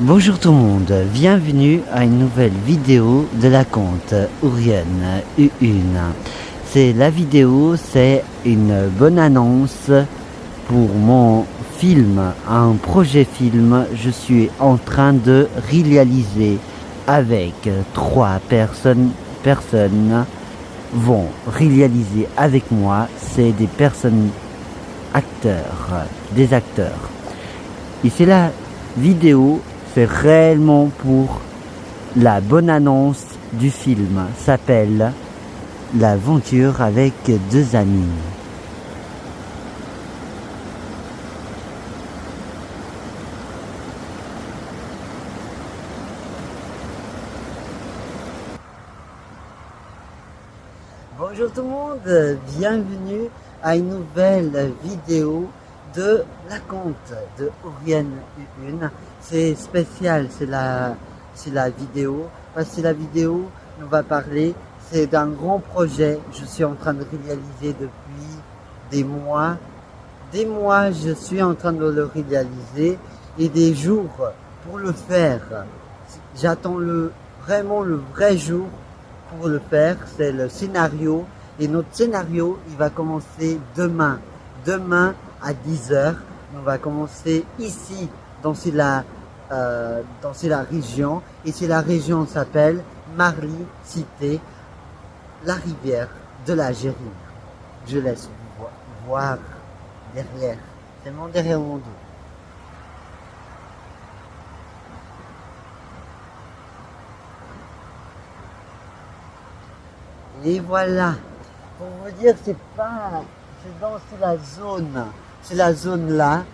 Bonjour tout le monde, bienvenue à une nouvelle vidéo de la compte Ourienne U1. C'est une bonne annonce pour mon film, un projet film. Je suis en train de réaliser avec trois personnes vont réaliser avec moi. C'est des personnes des acteurs. Et c'est la vidéo. C'est réellement pour la bonne annonce du film. S'appelle L'aventure avec deux amis. Bonjour tout le monde, bienvenue à une nouvelle vidéo de la compte de Ourienne U1. C'est spécial, c'est la vidéo, parce que la vidéo nous va parler, c'est d'un grand projet. Je suis en train de réaliser depuis des mois. Je suis en train de le réaliser et des jours pour le faire. J'attends vraiment le vrai jour pour le faire. C'est le scénario, et notre scénario il va commencer demain à 10h. On va commencer ici dans la région, et si la région s'appelle Marly Cité, la rivière de la Gérine. Je laisse vous voir derrière, tellement derrière mon dos. Et voilà, pour vous dire, c'est la zone là,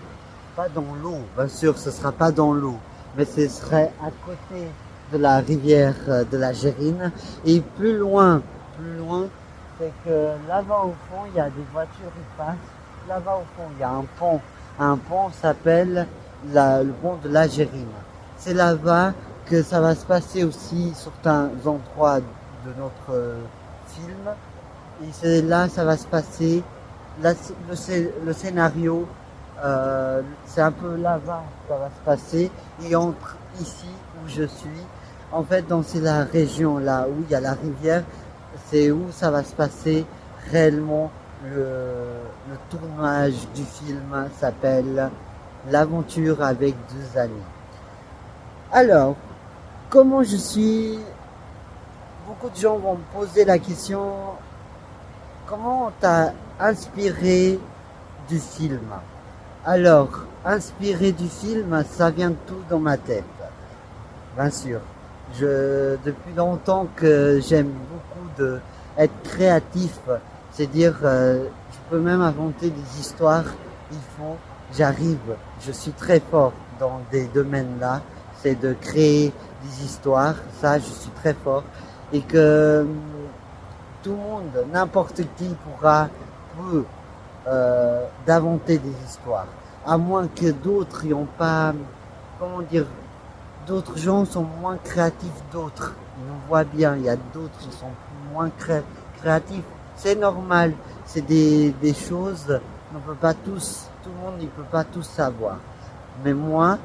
pas dans l'eau, bien sûr, ce sera pas dans l'eau, mais ce serait à côté de la rivière de la Gérine. Et plus loin, c'est que là-bas au fond, il y a des voitures qui passent. Là-bas au fond, il y a un pont. Un pont s'appelle le pont de la Gérine. C'est là-bas que ça va se passer aussi certains endroits de notre film. Et c'est là ça va se passer. Là, le scénario, c'est un peu là-bas que ça va se passer. Et entre ici où je suis, en fait, c'est la région là où il y a la rivière, c'est où ça va se passer réellement. Le tournage du film s'appelle L'aventure avec deux amis. Alors, comment je suis? Beaucoup de gens vont me poser la question, comment t'as inspiré du film? Alors, inspiré du film, ça vient tout dans ma tête. Bien sûr, depuis longtemps que j'aime beaucoup être créatif, c'est-à-dire je peux même inventer des histoires. Je suis très fort dans des domaines là, c'est de créer des histoires, ça je suis très fort, et que tout le monde, n'importe qui peut d'inventer des histoires, à moins que d'autres n'ont pas, comment dire, d'autres gens sont moins créatifs d'autres. On voit bien, il y a d'autres qui sont moins créatifs. C'est normal, c'est des choses, on peut pas tous, tout le monde ne peut pas tous savoir. Mais moi,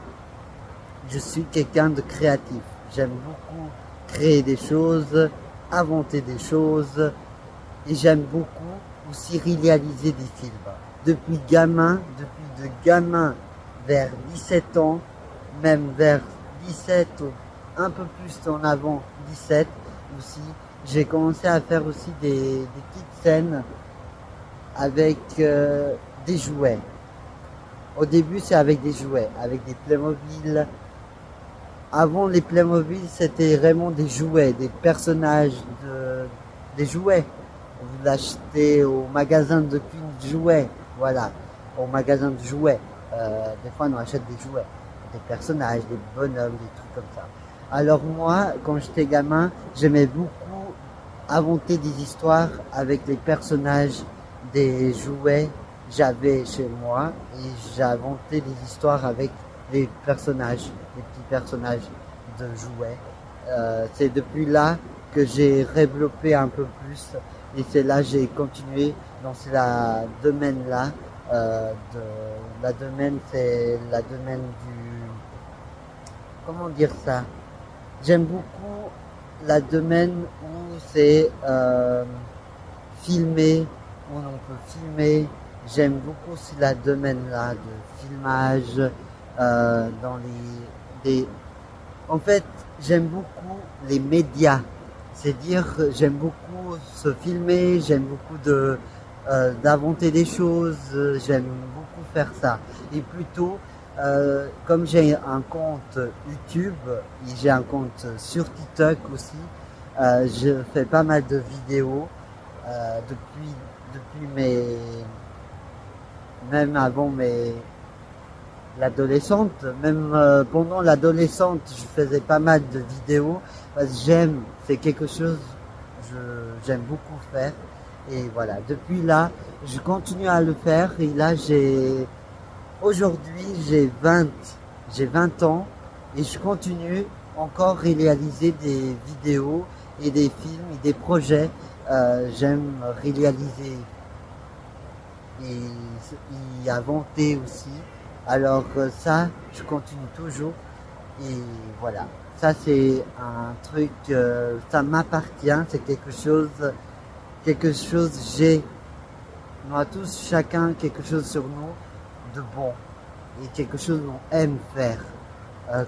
je suis quelqu'un de créatif. J'aime beaucoup créer des choses, inventer des choses, et j'aime beaucoup aussi réaliser des films. Depuis de gamin vers 17 ans, même vers 17 ou un peu plus en avant 17 aussi, j'ai commencé à faire aussi des petites scènes avec des jouets. Au début, c'est avec des jouets, avec des Playmobil. Avant les Playmobil, c'était vraiment des jouets, des personnages, des jouets. Vous l'achetez au magasin de jouets, voilà, au magasin de jouets. Des fois, on achète des jouets, des personnages, des bonhommes, des trucs comme ça. Alors moi, quand j'étais gamin, j'aimais beaucoup inventer des histoires avec les personnages des jouets que j'avais chez moi, et j'ai inventé des histoires avec les personnages, les petits personnages de jouets. C'est depuis là que j'ai développé un peu plus, et c'est là que j'ai continué dans ce domaine là. C'est la domaine comment dire ça? J'aime beaucoup la domaine où c'est filmé, où on peut filmer. J'aime beaucoup aussi la domaine là de filmage dans en fait, j'aime beaucoup les médias. C'est-à-dire, j'aime beaucoup se filmer, j'aime beaucoup d'inventer des choses, j'aime beaucoup faire ça. Et plutôt, comme j'ai un compte YouTube et j'ai un compte sur TikTok aussi, je fais pas mal de vidéos depuis même avant l'adolescente, même pendant l'adolescente, je faisais pas mal de vidéos parce que c'est quelque chose que j'aime beaucoup faire. Et voilà, depuis là, je continue à le faire et là aujourd'hui j'ai 20 ans et je continue encore à réaliser des vidéos et des films et des projets. J'aime réaliser et inventer aussi. Alors ça, je continue toujours et voilà. Ça c'est un truc, ça m'appartient, c'est quelque chose j'ai. On a tous chacun quelque chose sur nous de bon et quelque chose qu'on aime faire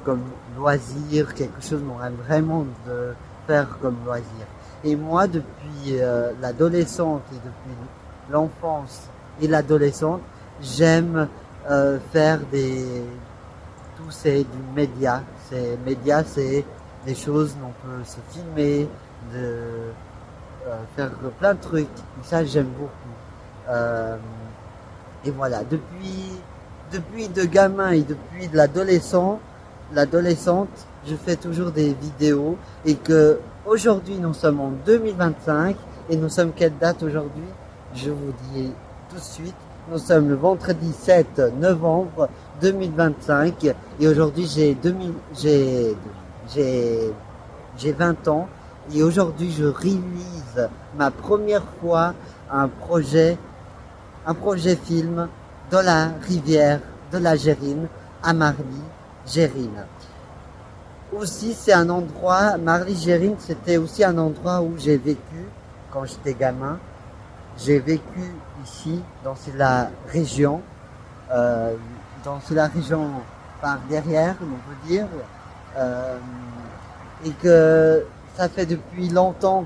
comme loisir, quelque chose qu'on aime vraiment de faire comme loisir. Et moi, depuis l'adolescente et depuis l'enfance et l'adolescente, j'aime faire du média. Média, c'est des choses où on peut se filmer, faire plein de trucs. Et ça, j'aime beaucoup. Et voilà, depuis de gamin et depuis de l'adolescente, je fais toujours des vidéos et que aujourd'hui nous sommes en 2025 et nous sommes quelle date aujourd'hui? Je vous dis tout de suite, nous sommes le vendredi 7 novembre 2025 et aujourd'hui j'ai 20 ans et aujourd'hui je réalise ma première fois un projet film dans la rivière de la Gérine à Marly-Gérine. Aussi, c'est un endroit, Marly-Gérine, c'était aussi un endroit où j'ai vécu quand j'étais gamin. J'ai vécu ici, dans la région, par derrière, on peut dire, et que ça fait depuis longtemps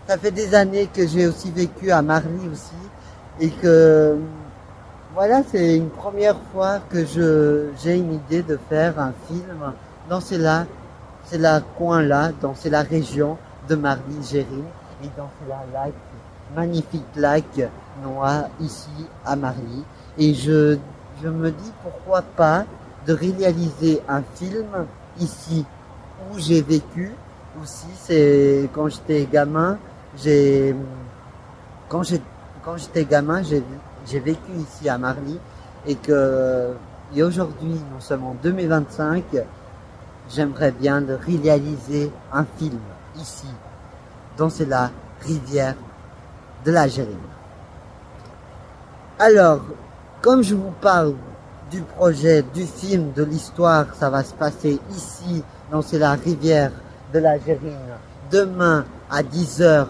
ça fait des années que j'ai aussi vécu à Marly aussi, et que voilà, c'est une première fois que j'ai une idée de faire un film dans la coin là, dans la région de Marly-Gérine et dans lac, magnifique lac noir ici à Marly. Et je me dis pourquoi pas de réaliser un film ici où j'ai vécu aussi. C'est quand j'étais gamin, quand j'étais gamin, j'ai vécu ici à Marly et aujourd'hui nous sommes en 2025. J'aimerais bien de réaliser un film ici, dans la rivière de la Gérine. Alors, comme je vous parle du projet, du film, de l'histoire, ça va se passer ici, dans la rivière de la Gérine, demain à 10h.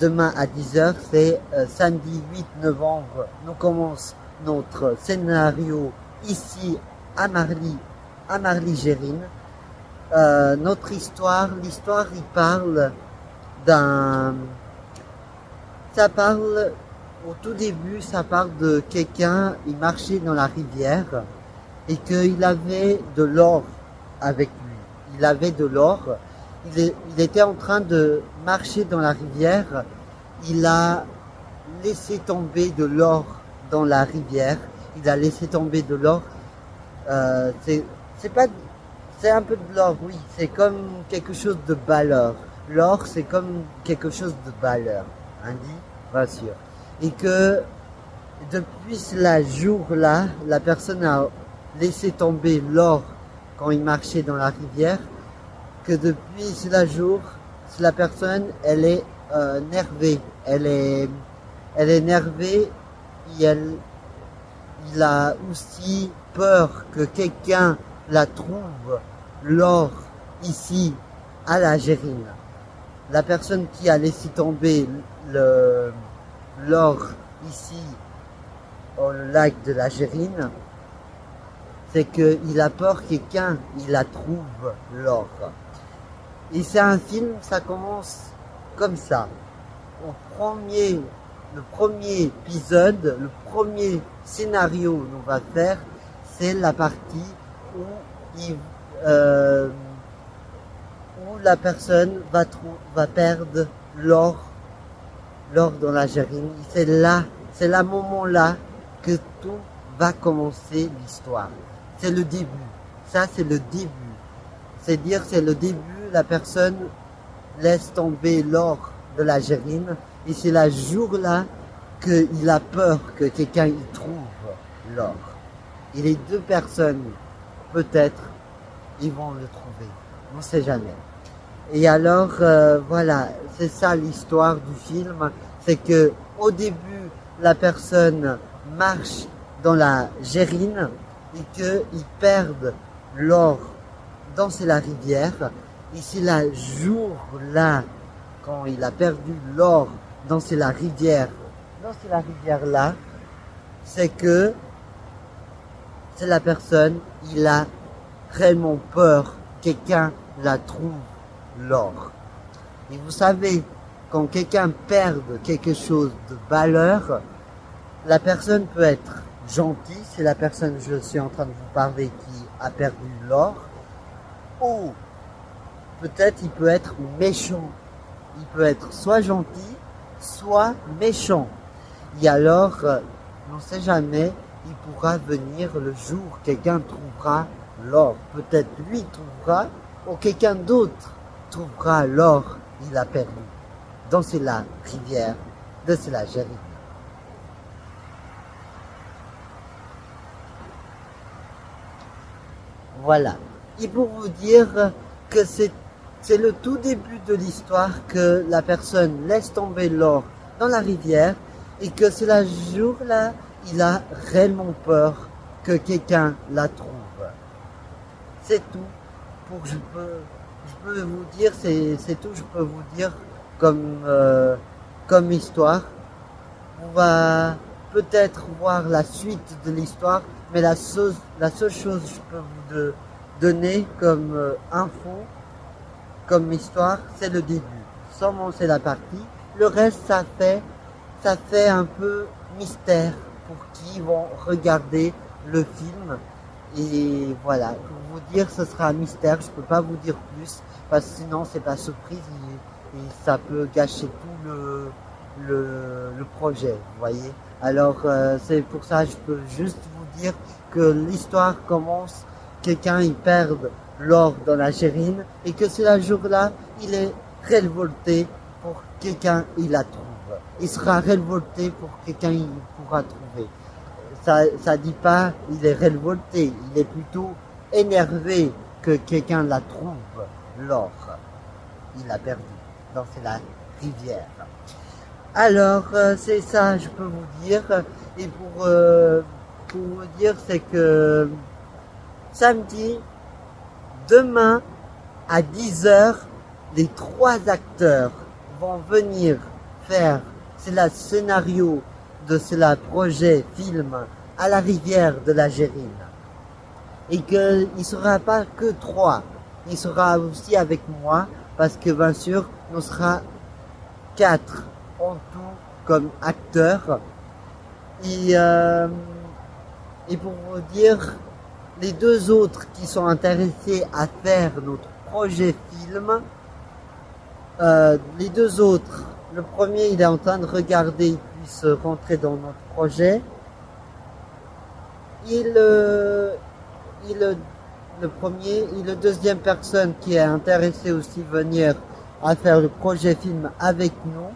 Demain à 10h, c'est samedi 8 novembre. Nous commençons notre scénario ici à Marly-Gérine. Notre l'histoire, il parle au tout début, ça parle de quelqu'un, il marchait dans la rivière et qu'il avait de l'or avec lui. Il avait de l'or. Il était en train de marcher dans la rivière. Il a laissé tomber de l'or dans la rivière. Il a laissé tomber de l'or. C'est un peu de l'or, oui. C'est comme quelque chose de valeur. L'or, c'est comme quelque chose de valeur. Hein, dit, bien sûr. Et que depuis ce jour-là, la personne a laissé tomber l'or quand il marchait dans la rivière. Que depuis ce jour, la personne, elle est nervée. Elle est nervée et il a aussi peur que quelqu'un la trouve l'or ici à l'Algérine. La personne qui a laissé tomber l'or ici au lac de l'Algérine, c'est qu'il a peur que quelqu'un il la trouve l'or. Et c'est un film, ça commence comme ça. Le premier épisode, le premier scénario qu'on va faire, c'est la partie où la personne va perdre l'or dans l'Algérie. C'est là moment là que tout va commencer l'histoire. C'est le début. Ça, c'est le début. C'est-à-dire, c'est le début, la personne laisse tomber l'or de l'Algérie. Et c'est le jour-là qu'il a peur que quelqu'un y trouve l'or. Et les deux personnes, peut-être, ils vont le trouver. On ne sait jamais. Et alors, voilà, c'est ça l'histoire du film. C'est que au début, la personne marche dans la Gérine et qu'ils perdent l'or dans la rivière. Et c'est le jour-là, quand il a perdu l'or dans la rivière-là, c'est que c'est la personne, il a réellement peur que quelqu'un la trouve l'or. Et vous savez, quand quelqu'un perd quelque chose de valeur, la personne peut être gentille, c'est la personne que je suis en train de vous parler qui a perdu l'or, ou peut-être il peut être méchant. Il peut être soit gentil, soit méchant. Et alors, on ne sait jamais, il pourra venir le jour où quelqu'un trouvera l'or. Peut-être lui trouvera, ou quelqu'un d'autre trouvera l'or qu'il a perdu dans la rivière de l'Algérie. Voilà. Et pour vous dire que c'est le tout début de l'histoire que la personne laisse tomber l'or dans la rivière et que c'est le jour-là, il a réellement peur que quelqu'un la trouve. C'est tout. Je peux vous dire, c'est tout. Je peux vous dire comme histoire. On va peut-être voir la suite de l'histoire, mais la seule chose que je peux vous donner comme info, comme histoire, c'est le début. Seulement c'est la partie. Le reste, ça fait un peu mystère pour qui vont regarder le film. Et voilà, pour vous dire, ce sera un mystère. Je peux pas vous dire plus parce que sinon c'est pas surprise et ça peut gâcher tout le projet. Vous voyez. Alors c'est pour ça que je peux juste vous dire que l'histoire commence. Quelqu'un il perd l'or dans la Gérine et que c'est le jour-là, il est révolté pour quelqu'un il la trouve. Il sera révolté pour quelqu'un il pourra trouver. Ça dit pas il est révolté, il est plutôt énervé que quelqu'un la trouve l'or. Il a perdu dans la rivière. Alors c'est ça je peux vous dire et pour vous dire c'est que samedi, demain, à 10h, les 3 acteurs vont venir faire, c'est le scénario de ce projet film à la rivière de l'Algérie. Et qu'il ne sera pas que 3, il sera aussi avec moi, parce que bien sûr, nous serons 4 en tout comme acteurs. Et pour vous dire, les 2 autres qui sont intéressés à faire notre projet film, les 2 autres, le premier il est en train de regarder, il puisse rentrer dans notre projet. Le premier et le deuxième personne qui est intéressée aussi venir à faire le projet film avec nous,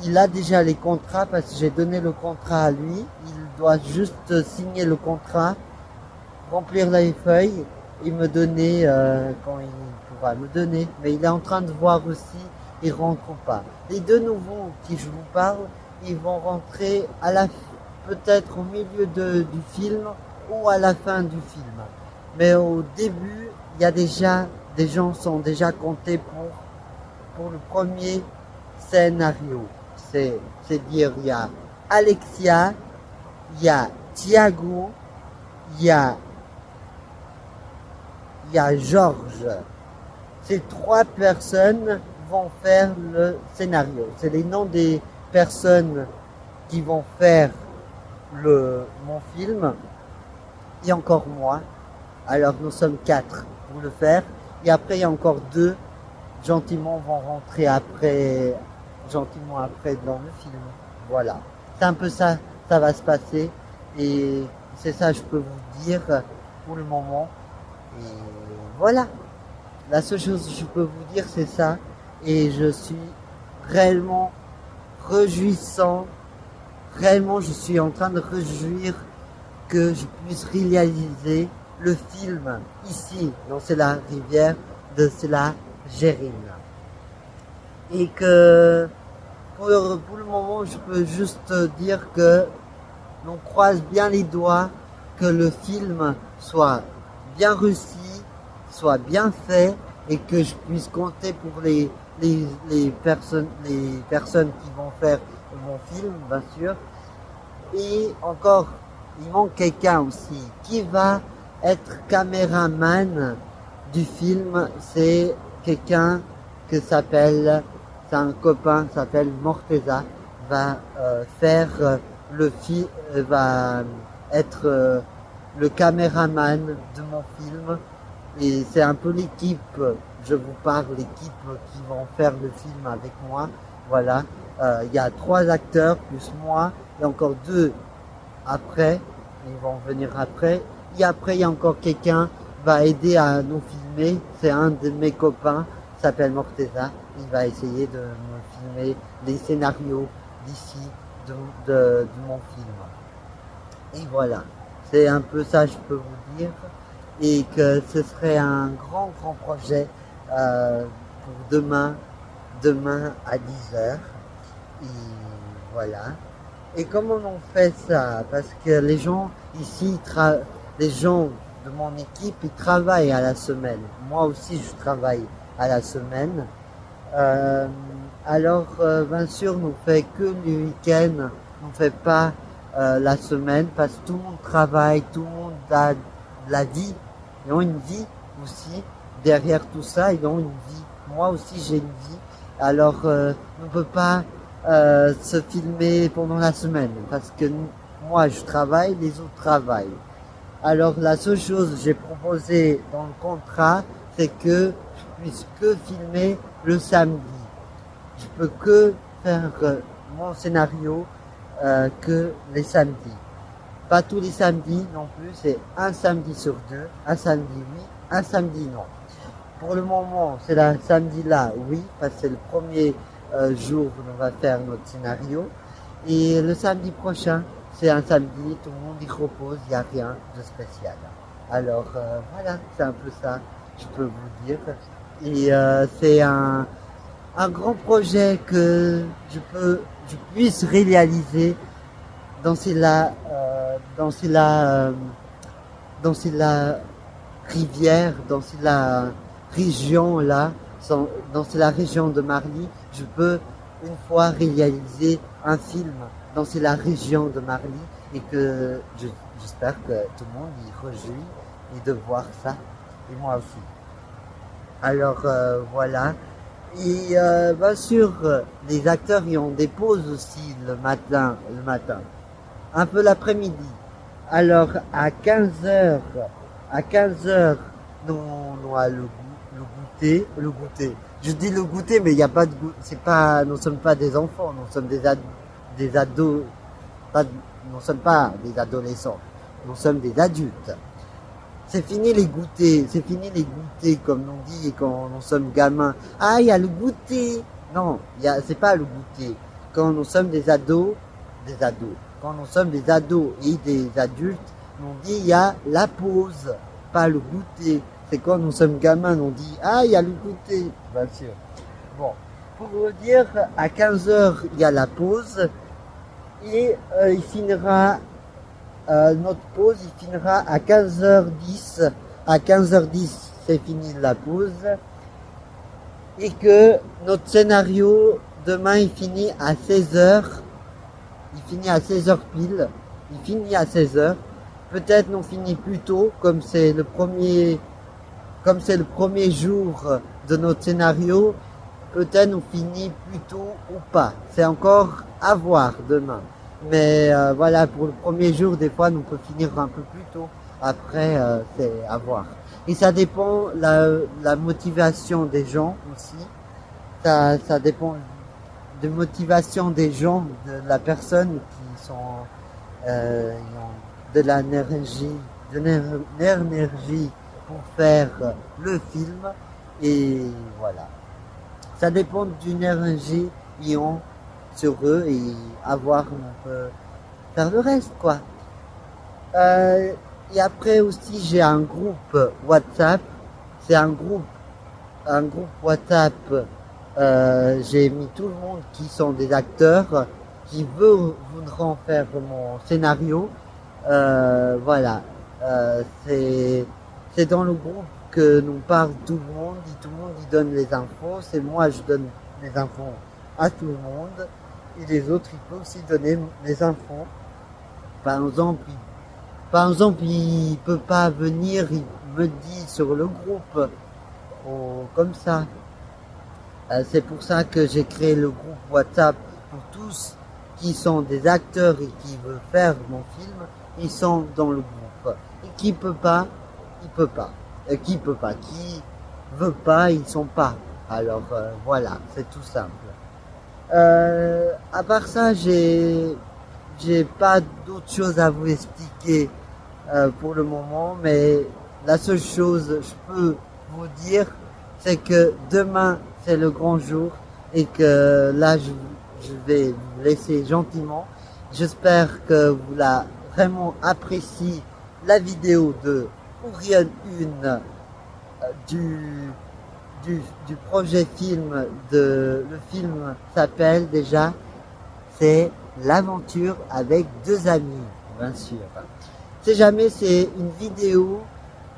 il a déjà les contrats parce que j'ai donné le contrat à lui, il doit juste signer le contrat, remplir les feuilles et me donner quand il pourra me donner. Mais il est en train de voir aussi, il rentre ou pas. Les 2 nouveaux qui je vous parle, ils vont rentrer peut-être au milieu du film ou à la fin du film. Mais au début, il y a déjà, des gens sont déjà comptés pour le premier scénario. C'est-à-dire, il y a Alexia, il y a Thiago, il y a, il y a Georges. Ces trois personnes vont faire le scénario. C'est les noms des personnes qui vont faire mon film. Et encore moi. Alors nous sommes 4 pour le faire. Et après il y a encore 2 gentiment vont rentrer gentiment après dans le film. Voilà. C'est un peu ça, ça va se passer. Et c'est ça je peux vous dire pour le moment. Et voilà. La seule chose que je peux vous dire c'est ça. Et je suis réellement réjouissant. Réellement je suis en train de réjouir que je puisse réaliser le film ici, dans la rivière de la Gérine. Et que pour le moment, je peux juste dire que l'on croise bien les doigts, que le film soit bien réussi, soit bien fait, et que je puisse compter pour les personnes qui vont faire mon film, bien sûr. Et encore, il manque quelqu'un aussi qui va être caméraman du film. C'est quelqu'un c'est un copain qui s'appelle Morteza, va faire le film, va être le caméraman de mon film. Et c'est un peu l'équipe, je vous parle, l'équipe qui vont faire le film avec moi. Voilà, il y a 3 acteurs plus moi et encore 2 après, ils vont venir après. Et après, il y a encore quelqu'un qui va aider à nous filmer. C'est un de mes copains, qui s'appelle Morteza. Il va essayer de me filmer les scénarios d'ici, de mon film. Et voilà, c'est un peu ça, je peux vous dire. Et que ce serait un grand projet pour demain à 10h. Et voilà. Et comment on fait ça? Parce que les gens ici, les gens de mon équipe, ils travaillent à la semaine. Moi aussi, je travaille à la semaine. Alors, bien sûr, on ne fait que le week-end, on ne fait pas la semaine parce que tout le monde travaille, tout le monde a de la vie. Ils ont une vie aussi. Derrière tout ça, ils ont une vie. Moi aussi, j'ai une vie. Alors, on ne peut pas se filmer pendant la semaine parce que moi je travaille, les autres travaillent. Alors la seule chose que j'ai proposé dans le contrat, c'est que je puisse que filmer le samedi. Je peux que faire mon scénario que les samedis. Pas tous les samedis non plus, c'est un samedi sur 2, un samedi oui, un samedi non. Pour le moment, c'est le samedi là, oui, parce que c'est le premier jour où on va faire notre scénario. Et le samedi prochain, c'est un samedi, tout le monde y repose, il n'y a rien de spécial. Alors voilà, c'est un peu ça, je peux vous dire. Et c'est un grand projet que je puisse réaliser dans la rivière, dans la région là, dans la région de Marly, je peux une fois réaliser un film dans la région de Marly et que j'espère que tout le monde y réjouit et de voir ça, et moi aussi. Alors voilà. Et bien sûr, les acteurs y ont des pauses aussi le matin, un peu l'après-midi. Alors à 15h, nous a le goûter. Je dis le goûter, mais il n'y a pas de goût. Nous ne sommes pas des enfants, nous sommes des ados. Nous ne sommes pas des adolescents, nous sommes des adultes. C'est fini les goûters, comme on dit quand nous sommes gamins. Ah, il y a le goûter. Non, c'est pas le goûter. Quand nous sommes des ados. Quand nous sommes des ados et des adultes, on dit il y a la pause, pas le goûter. C'est quand nous sommes gamins, on dit ah, il y a le goûter, bien sûr. Bon, pour vous dire, à 15h, il y a la pause et il finira. Notre pause, il finira à 15h10 à 15h10, c'est fini la pause. Et que notre scénario, demain, il finit à 16h. Il finit à 16h pile. Il finit à 16h. Peut-être nous finit plus tôt, comme c'est le premier jour de notre scénario. Peut-être nous finit plus tôt ou pas. C'est encore à voir demain. Mais voilà, pour le premier jour, des fois, nous peut finir un peu plus tôt. Après, c'est à voir. Et ça dépend la motivation des gens aussi. Ça dépend de motivation des gens, de la personne qui sont ils ont de l'énergie pour faire le film. Et voilà. Ça dépend d'une énergie qu'ils ont sur eux et à voir, on peut faire le reste, quoi. Et après aussi, j'ai un groupe WhatsApp. C'est un groupe WhatsApp. J'ai mis tout le monde qui sont des acteurs, qui voudront faire mon scénario. Voilà. C'est dans le groupe que nous parle tout le monde. Et tout le monde y donne les infos. C'est moi, je donne les infos à tout le monde. Et les autres, ils peuvent aussi donner les infos. Par exemple, il peut pas venir, il me dit sur le groupe, ou comme ça. C'est pour ça que j'ai créé le groupe WhatsApp pour tous qui sont des acteurs et qui veulent faire mon film. Ils sont dans le groupe. Et qui peut pas, il peut pas. Qui peut pas, qui veut pas, ils sont pas. Alors voilà, c'est tout simple. À part ça, j'ai pas d'autres choses à vous expliquer pour le moment, mais la seule chose je peux vous dire, c'est que demain c'est le grand jour et que là je vais vous laisser gentiment. J'espère que vous la vraiment apprécié la vidéo de Ourion 1 du projet film. Le film s'appelle déjà, c'est l'aventure avec deux amis, bien sûr. Si jamais c'est une vidéo,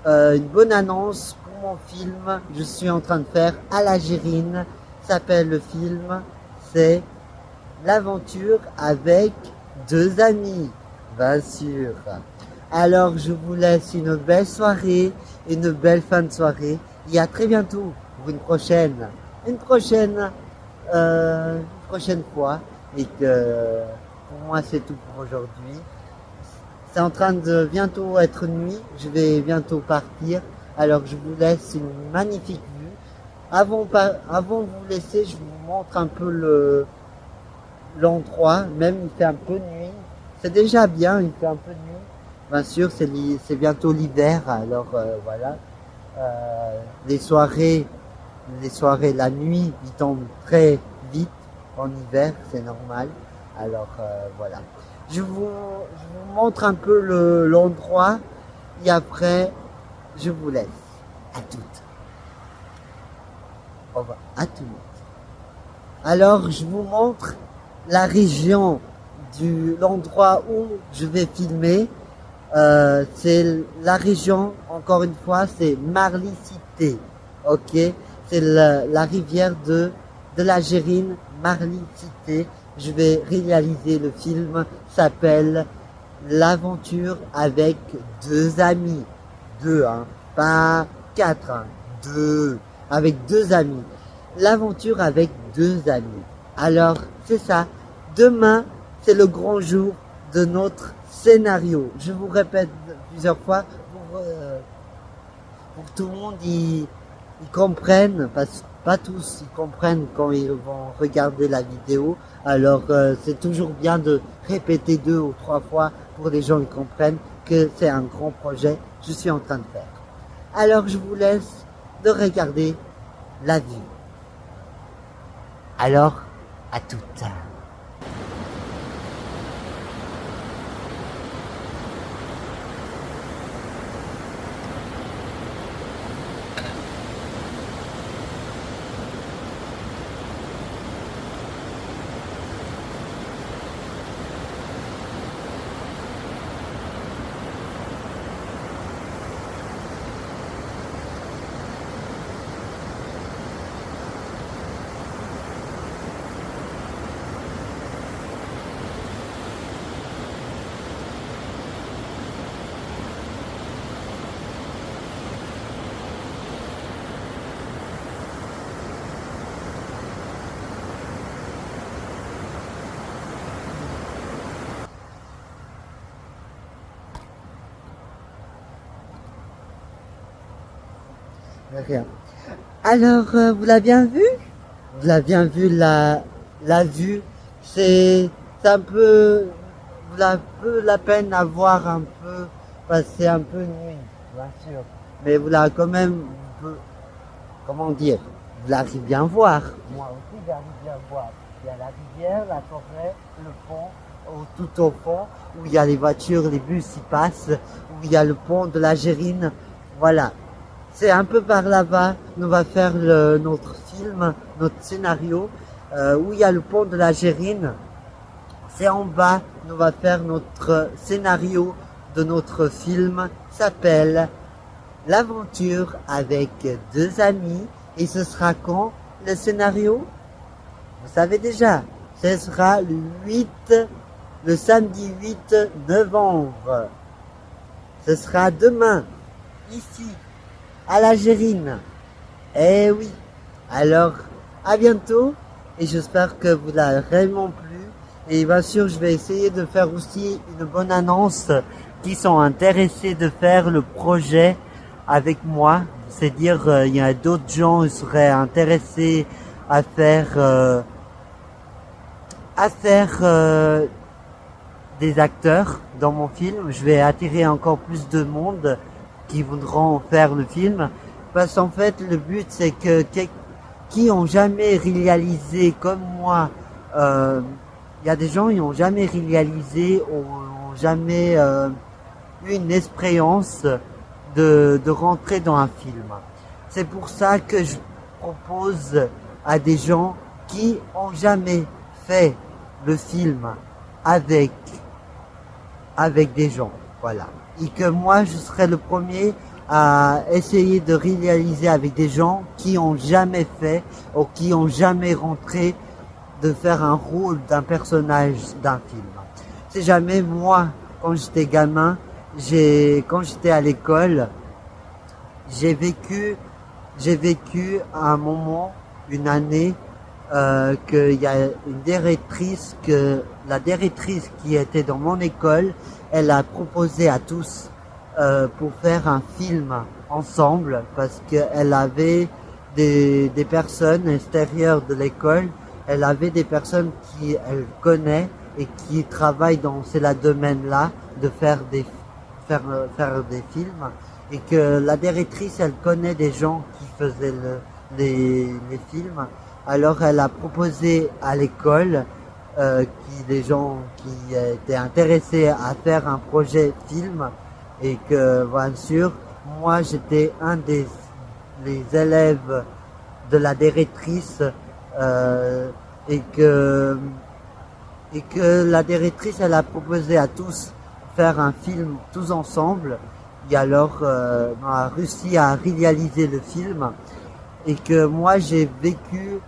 une bonne annonce pour mon film, je suis en train de faire à la Gérine, s'appelle le film, c'est l'aventure avec deux amis, bien sûr. Alors je vous laisse une belle soirée, une belle fin de soirée, et à très bientôt pour une prochaine fois. Et que pour moi c'est tout pour aujourd'hui. C'est en train de bientôt être nuit, je vais bientôt partir, alors je vous laisse une magnifique vue. Avant de vous laisser, je vous montre un peu l'endroit, même il fait un peu nuit. C'est déjà bien, il fait un peu nuit. Bien sûr, c'est bientôt l'hiver, alors voilà. Les soirées, la nuit, ils tombent très vite en hiver, c'est normal. Alors voilà. Je vous montre un peu l'endroit et après, je vous laisse. À toutes. Au revoir. À tout le monde. Alors, je vous montre la région l'endroit où je vais filmer. C'est la région, encore une fois, c'est Marly-Cité. Ok? C'est la rivière de la Gérine, Marly-Cité. Je vais réaliser le film, s'appelle L'aventure avec deux amis. Deux, hein, pas quatre, hein, deux. Avec deux amis. L'aventure avec deux amis. Alors, c'est ça. Demain, c'est le grand jour de notre scénario. Je vous répète plusieurs fois pour que tout le monde y comprenne, parce que pas tous ils comprennent quand ils vont regarder la vidéo. Alors c'est toujours bien de répéter 2 ou 3 fois pour que les gens comprennent que c'est un grand projet que je suis en train de faire. Alors je vous laisse de regarder la vue. Alors, à toutes. Rien. Alors, vous l'avez bien vu? Vous l'avez bien vu, la vue, c'est un peu, vous avez un peu la peine à voir un peu, passer un peu nuit, bien sûr. Mais vous l'avez quand même, un peu, comment dire, vous l'arrivez bien voir. Moi aussi, j'arrive bien voir. Il y a la rivière, la forêt, le pont, tout au fond, où il y a les voitures, les bus qui passent, où il y a le pont de la Gérine. Voilà. C'est un peu par là-bas, nous va faire notre film, notre scénario, où il y a le pont de la Gérine. C'est en bas, nous va faire notre scénario de notre film, s'appelle L'aventure avec deux amis. Et ce sera quand le scénario? Vous savez déjà, ce sera le samedi 8 novembre. Ce sera demain, ici, à la Gérine. Eh oui. Alors, à bientôt. Et j'espère que vous l'avez réellement plu. Et bien sûr, je vais essayer de faire aussi une bonne annonce qui sont intéressés de faire le projet avec moi. C'est-à-dire, il y a d'autres gens qui seraient intéressés à faire des acteurs dans mon film. Je vais attirer encore plus de monde qui voudront faire le film. Parce qu'en fait, le but, c'est que qui ont jamais réalisé comme moi, il y a des gens qui n'ont jamais réalisé, ont jamais eu une expérience de rentrer dans un film. C'est pour ça que je propose à des gens qui ont jamais fait le film avec des gens, voilà. Et que moi, je serai le premier à essayer de réaliser avec des gens qui ont jamais fait ou qui ont jamais rentré de faire un rôle d'un personnage d'un film. C'est jamais moi, quand j'étais gamin, quand j'étais à l'école, j'ai vécu à un moment, une année, qu'il y a une directrice, la directrice qui était dans mon école, elle a proposé à tous pour faire un film ensemble parce qu'elle avait des personnes extérieures de l'école, elle avait des personnes qui elle connaît et qui travaillent dans ce domaine-là de faire des films et que la directrice elle connaît des gens qui faisaient les films. Alors elle a proposé à l'école des gens qui étaient intéressés à faire un projet film et que bien sûr moi j'étais un les élèves de la directrice et que la directrice elle a proposé à tous faire un film tous ensemble et alors on a réussi à réaliser le film et que moi j'ai vécu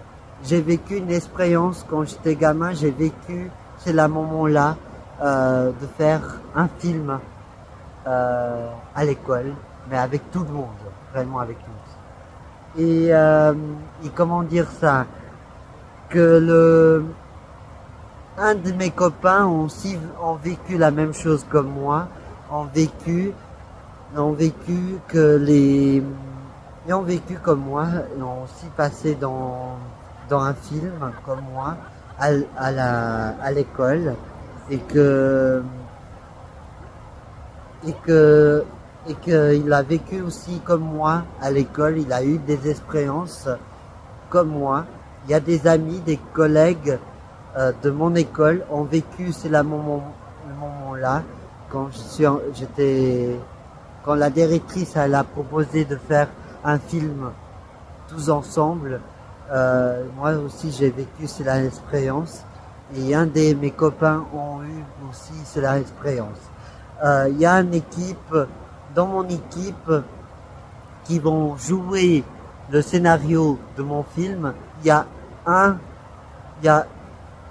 une expérience quand j'étais gamin, c'est le moment-là de faire un film à l'école, mais avec tout le monde, vraiment avec tous. Et comment dire ça, que un de mes copains ont vécu la même chose comme moi, ont vécu comme moi, ils ont aussi passé dans un film comme moi à l'école et il a vécu aussi comme moi à l'école, il a eu des expériences comme moi. Il y a des amis, des collègues de mon école ont vécu le moment-là quand quand la directrice elle a proposé de faire un film tous ensemble. Moi aussi j'ai vécu l'expérience et un de mes copains ont eu aussi l'expérience. Il y a une équipe dans mon équipe qui vont jouer le scénario de mon film. Il y a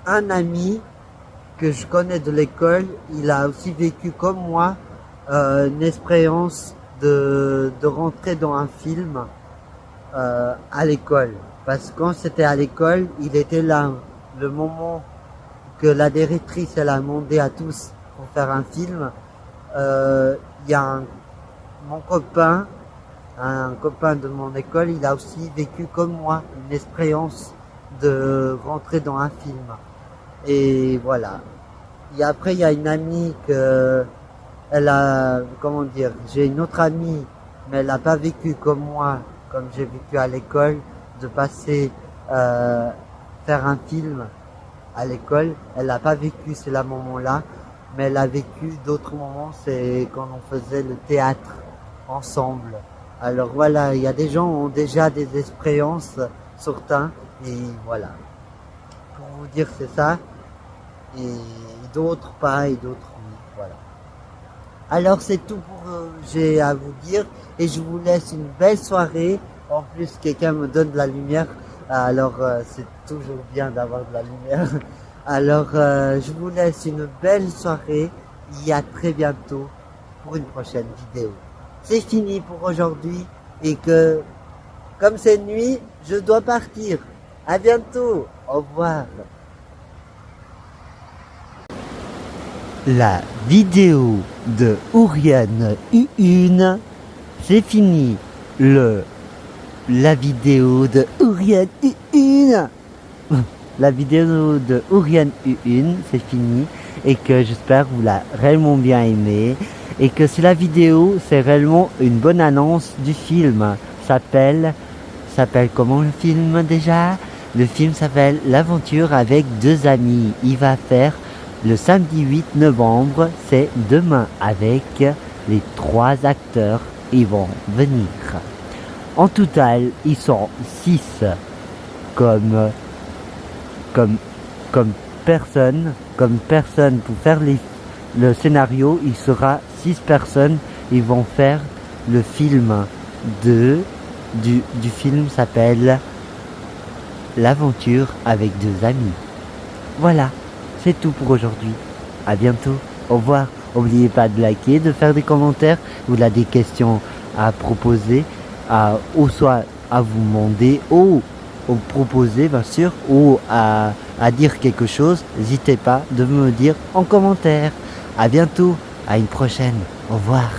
un ami que je connais de l'école, il a aussi vécu comme moi une expérience de rentrer dans un film à l'école. Parce que quand c'était à l'école, il était là, le moment que la directrice elle a demandé à tous pour faire un film. Il y a mon copain un copain de mon école, il a aussi vécu comme moi une expérience de rentrer dans un film. Et voilà. Et après, il y a une amie que, elle a, comment dire, j'ai une autre amie, mais elle n'a pas vécu comme moi, comme j'ai vécu à l'école, de passer, faire un film à l'école. Elle n'a pas vécu ces moments-là, mais elle a vécu d'autres moments, c'est quand on faisait le théâtre ensemble. Alors voilà, il y a des gens qui ont déjà des expériences certains, et voilà. Pour vous dire, c'est ça. Et d'autres pas, et d'autres oui. Voilà. Alors c'est tout pour j'ai à vous dire, et je vous laisse une belle soirée. En plus, quelqu'un me donne de la lumière, alors c'est toujours bien d'avoir de la lumière. Alors je vous laisse une belle soirée et à très bientôt pour une prochaine vidéo. C'est fini pour aujourd'hui, et que comme c'est nuit, je dois partir. À bientôt. Au revoir. La vidéo de Ouriane U1, c'est fini. La vidéo de Ouriane U1. La vidéo de Ouriane U1, c'est fini. Et que j'espère que vous l'avez réellement bien aimé. Et que c'est la vidéo, c'est réellement une bonne annonce du film. S'appelle comment le film déjà? Le film s'appelle L'aventure avec deux amis. Il va faire le samedi 8 novembre, c'est demain, avec les 3 acteurs. Ils vont venir. En total, ils sont 6 comme personnes pour faire le scénario. Il sera 6 personnes. Ils vont faire le film du film s'appelle L'aventure avec deux amis. Voilà, c'est tout pour aujourd'hui. À bientôt. Au revoir. N'oubliez pas de liker, de faire des commentaires. Vous avez des questions à proposer, ou soit à vous demander, ou proposer bien sûr, ou à dire quelque chose. N'hésitez pas de me dire en commentaire. À bientôt. À une prochaine. Au revoir.